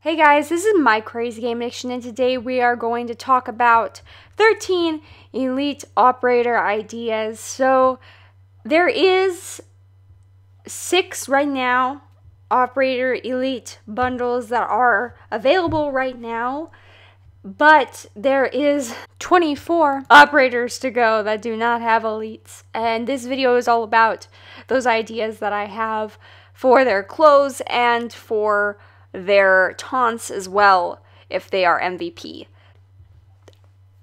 Hey guys, this is MyCrazy Game Addiction, and today we are going to talk about 13 elite operator ideas. So there is 6 right now operator elite bundles that are available right now, but there is 24 operators to go that do not have elites, and this video is all about those ideas that I have for their clothes and for their taunts as well if they are MVP.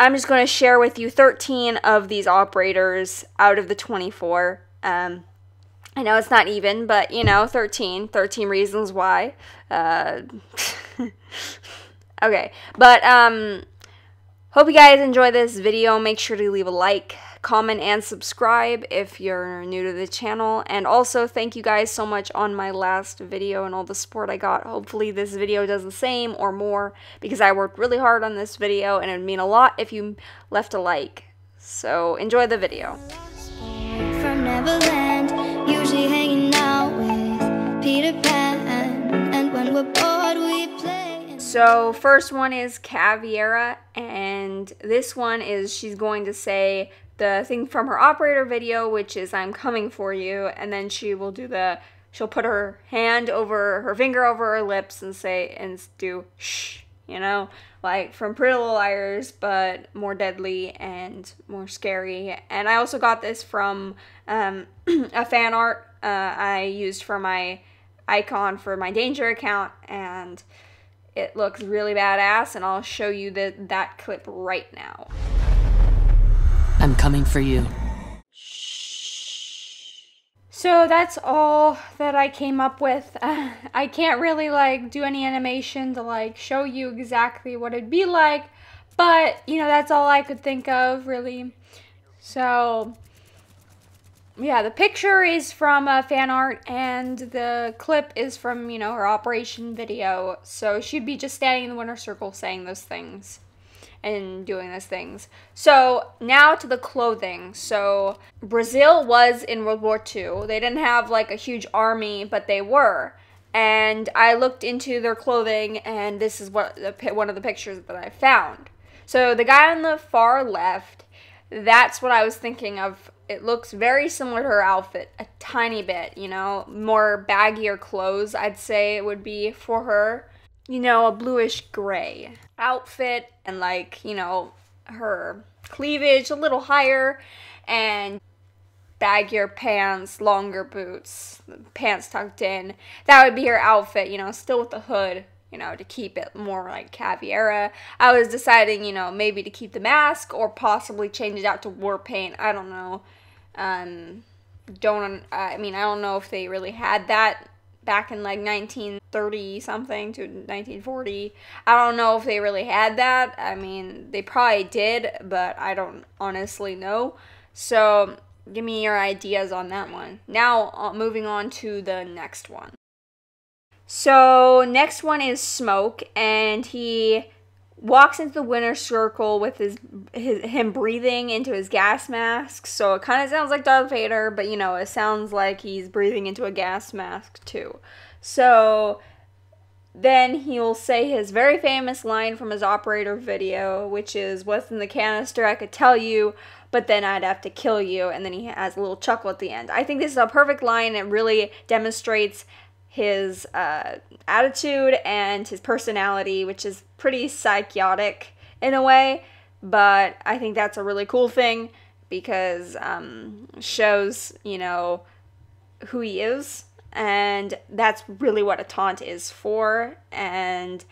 I'm just going to share with you 13 of these operators out of the 24. I know it's not even, but you know, 13 reasons why. Okay, but hope you guys enjoy this video. Make sure to leave a like, comment, and subscribe if you're new to the channel. And also, thank you guys so much on my last video and all the support I got. Hopefully this video does the same or more, because I worked really hard on this video, and it would mean a lot if you left a like. So, enjoy the video. From Neverland, usually hanging out with Peter Pan, and when we're bored we play. So, first one is Caviera, and this one is, she's going to say the thing from her operator video, which is "I'm coming for you," and then she will do she'll put her hand over her finger over her lips and do shh, you know, like from Pretty Little Liars, but more deadly and more scary. And I also got this from a fan art I used for my icon for my Danger account, and it looks really badass, and I'll show you that clip right now. I'm coming for you. So that's all that I came up with. I can't really do any animation to show you exactly what it'd be like, but you know, that's all I could think of really. So yeah, the picture is from fan art, and the clip is from, you know, her operation video. So she'd be just standing in the winner circle saying those things and doing those things. So now to the clothing. So Brazil was in World War II. They didn't have a huge army, but they were. And I looked into their clothing, and this is one of the pictures that I found. So the guy on the far left, that's what I was thinking of. It looks very similar to her outfit, a tiny bit, you know, more baggier clothes, I'd say it would be for her. You know, a bluish gray outfit, and you know, her cleavage a little higher, and baggier pants, longer boots, pants tucked in. That would be her outfit, you know, still with the hood, you know, to keep it more like Caviera. I was deciding, you know, maybe to keep the mask or possibly change it out to war paint. I don't know. I mean, I don't know if they really had that back in 1930 something to 1940. I don't know if they really had that. I mean, they probably did, but I don't honestly know. So give me your ideas on that one. Now moving on to the next one. So next one is Smoke, and he walks into the winner's circle with him breathing into his gas mask. So it kind of sounds like Darth Vader, but you know, it sounds like he's breathing into a gas mask too. So then he'll say his very famous line from his operator video, which is, "What's in the canister? I could tell you, but then I'd have to kill you." And then he has a little chuckle at the end. I think this is a perfect line. It really demonstrates his attitude and his personality, which is pretty psychotic in a way, but I think that's a really cool thing, because shows, you know, who he is, and that's really what a taunt is for. And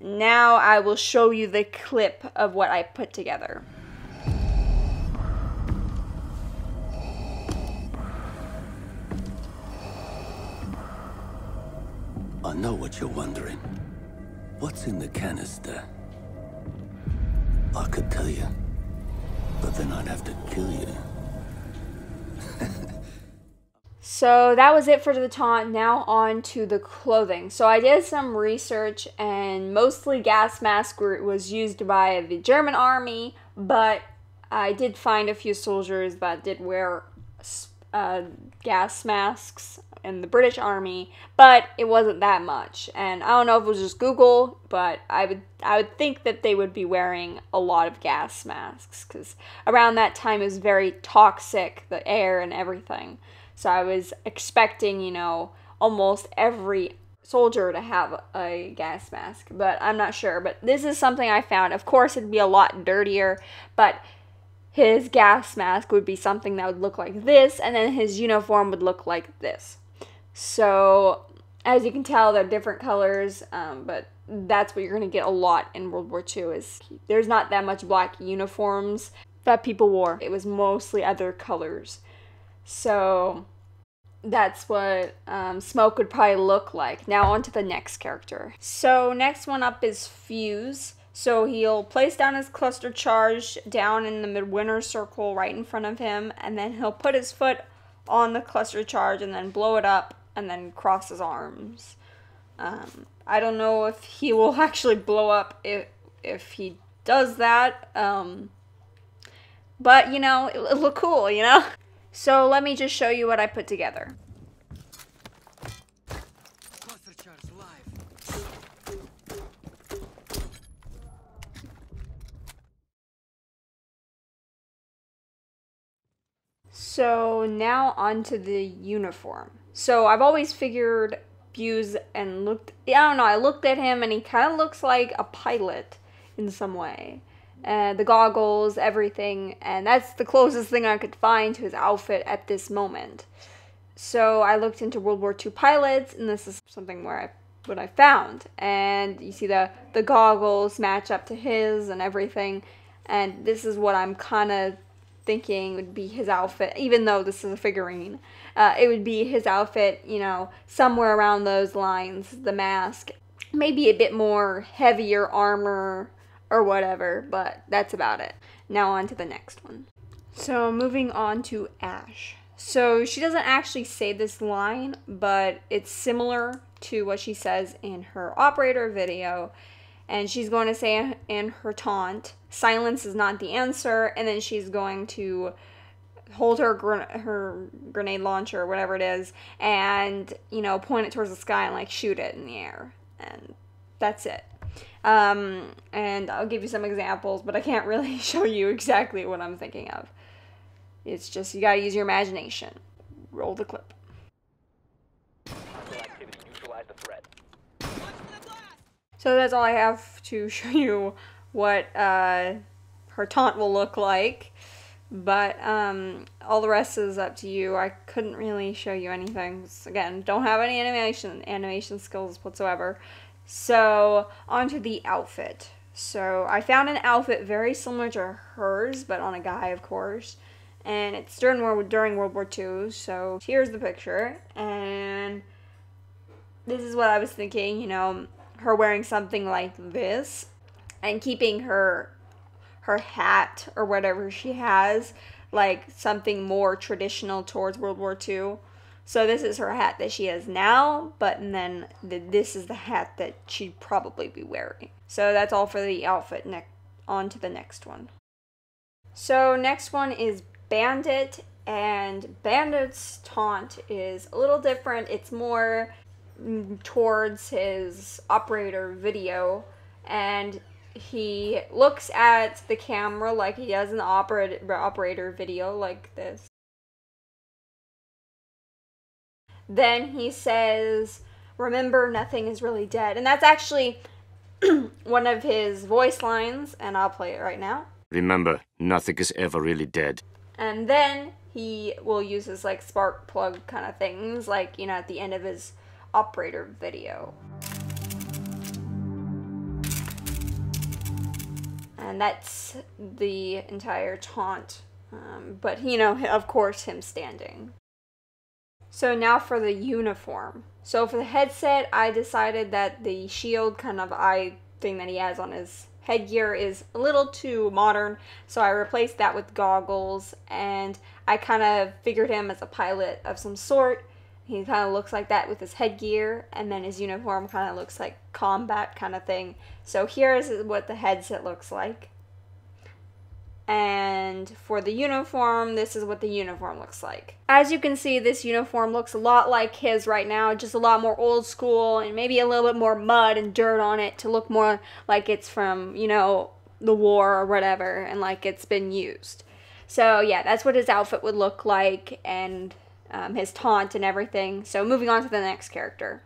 now I will show you the clip of what I put together. I know what you're wondering. What's in the canister? I could tell you, but then I'd have to kill you. So that was it for the taunt. Now on to the clothing. So I did some research, and mostly gas mask was used by the German army, but I did find a few soldiers that did wear gas masks in the British Army, but it wasn't that much. And I don't know if it was just Google, but I would think that they would be wearing a lot of gas masks, because around that time it was very toxic, the air and everything. So I was expecting, you know, almost every soldier to have a gas mask, but I'm not sure. But this is something I found. Of course, it'd be a lot dirtier, but his gas mask would be something that would look like this, and then his uniform would look like this. So, as you can tell, they're different colors, but that's what you're going to get a lot in World War II, is there's not that much black uniforms that people wore. It was mostly other colors. So that's what Smoke would probably look like. Now on to the next character. So next one up is Fuse. So he'll place down his cluster charge down in the midwinter circle right in front of him, and then he'll put his foot on the cluster charge and then blow it up and then cross his arms. I don't know if he will actually blow up if he does that, but you know, it'll look cool, you know? So let me just show you what I put together. So now onto the uniform. So I've always figured Buse and I don't know, I looked at him and he kind of looks like a pilot in some way. The goggles, everything, and that's the closest thing I could find to his outfit at this moment. So I looked into World War II pilots, and this is something what I found. And you see the goggles match up to his and everything, and this is what I'm kind of thinking would be his outfit, even though this is a figurine. It would be his outfit, you know, somewhere around those lines, the mask, maybe a bit more heavier armor, or whatever, but that's about it. Now on to the next one. So moving on to Ash. So she doesn't actually say this line, but it's similar to what she says in her operator video. And she's going to say in her taunt, silence is not the answer, and then she's going to hold her grenade launcher, or whatever it is, and, you know, point it towards the sky and, like, shoot it in the air. And that's it. And I'll give you some examples, but I can't really show you exactly what I'm thinking of. It's just, you gotta use your imagination. Roll the clip. So that's all I have to show you what her taunt will look like. But all the rest is up to you. I couldn't really show you anything. Again, don't have any animation skills whatsoever. So, onto the outfit. So, I found an outfit very similar to hers, but on a guy, of course. And it's during World War II, so here's the picture. And this is what I was thinking, you know, her wearing something like this, and keeping her hat, or whatever she has, like something more traditional towards World War II. So this is her hat that she has now, but then this is the hat that she'd probably be wearing. So that's all for the outfit. On to the next one. So next one is Bandit, and Bandit's taunt is a little different. It's more towards his operator video, and he looks at the camera like he does in the operator video, like this. Then he says, "Remember, nothing is really dead." And that's actually one of his voice lines, and I'll play it right now. Remember, nothing is ever really dead. And then he will use his, like, spark plug kind of things, like, you know, at the end of his operator video. And that's the entire taunt. But, you know, of course, him standing. So now for the uniform. So for the headset, I decided that the shield kind of eye thing that he has on his headgear is a little too modern, so I replaced that with goggles, and I kind of figured him as a pilot of some sort. He kind of looks like that with his headgear, and then his uniform kind of looks like combat kind of thing. So here is what the headset looks like. And for the uniform, this is what the uniform looks like. As you can see, this uniform looks a lot like his right now, just a lot more old school and maybe a little bit more mud and dirt on it to look more like it's from, you know, the war or whatever, and like it's been used. So yeah, that's what his outfit would look like, and his taunt and everything. So moving on to the next character.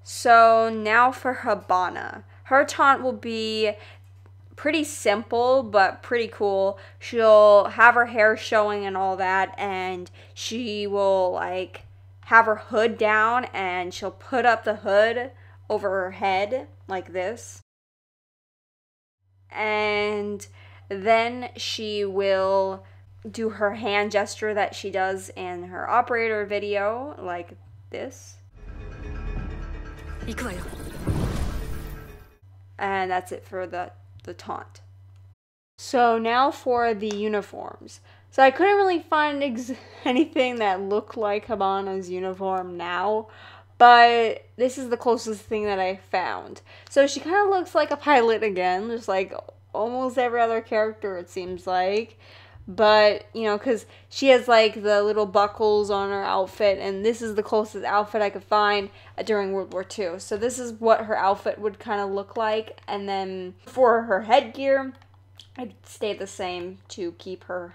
So now for Habana. Her taunt will be pretty simple, but pretty cool. She'll have her hair showing and all that, and she will like have her hood down, and she'll put up the hood over her head like this. And then she will do her hand gesture that she does in her operator video, like this. And that's it for the taunt. So now for the uniforms. So I couldn't really find anything that looked like Habana's uniform now, but this is the closest thing that I found. So she kind of looks like a pilot again, just like almost every other character it seems like. But, you know, because she has like the little buckles on her outfit, and this is the closest outfit I could find during World War II. So this is what her outfit would kind of look like. And then for her headgear, it stayed the same to keep her,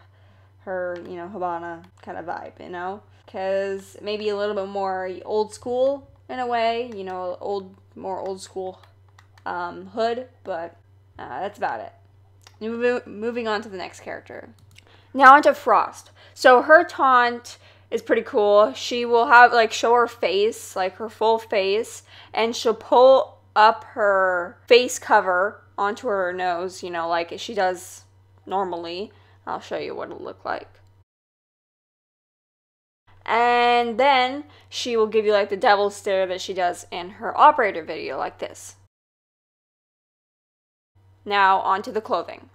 you know, Habana kind of vibe, you know? Because maybe a little bit more old school in a way, you know, more old school hood, but that's about it. Moving on to the next character. Now onto Frost. So her taunt is pretty cool. She will have, like, show her face, like her full face, and she'll pull up her face cover onto her nose, you know, like she does normally. I'll show you what it'll look like. And then she will give you, like, the devil stare that she does in her operator video, like this. Now onto the clothing.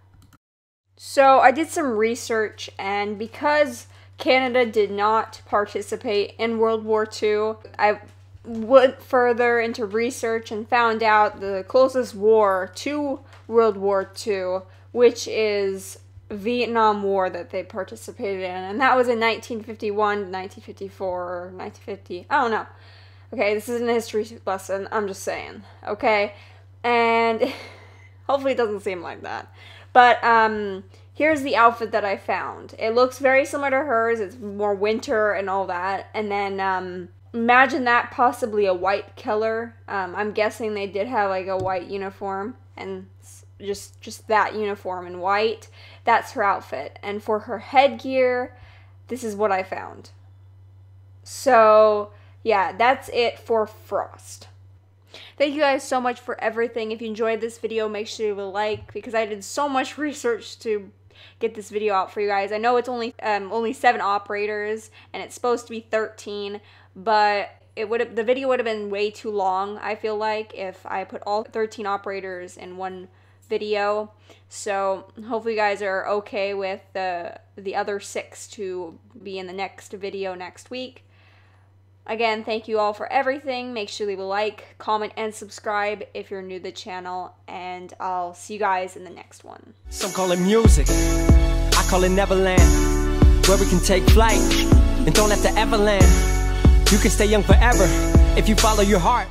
So I did some research, and because Canada did not participate in World War II, I went further into research and found out the closest war to World War II, which is Vietnam War, that they participated in, and that was in 1951 to 1954 or 1950. I don't know. Okay, this isn't a history lesson. I'm just saying. Okay, and hopefully it doesn't seem like that. But here's the outfit that I found. It looks very similar to hers. It's more winter and all that. And then imagine that possibly a white color. I'm guessing they did have like a white uniform, and just that uniform in white. That's her outfit. And for her headgear, this is what I found. So yeah, that's it for Frost. Thank you guys so much for everything. If you enjoyed this video, make sure you leave a like, because I did so much research to get this video out for you guys. I know it's only 7 operators, and it's supposed to be 13, but the video would have been way too long, I feel like, if I put all 13 operators in one video. So hopefully you guys are okay with the other 6 to be in the next video next week. Again, thank you all for everything. Make sure to leave a like, comment, and subscribe if you're new to the channel, and I'll see you guys in the next one. Some call it music, I call it Neverland, where we can take flight and don't have to ever land. You can stay young forever if you follow your heart.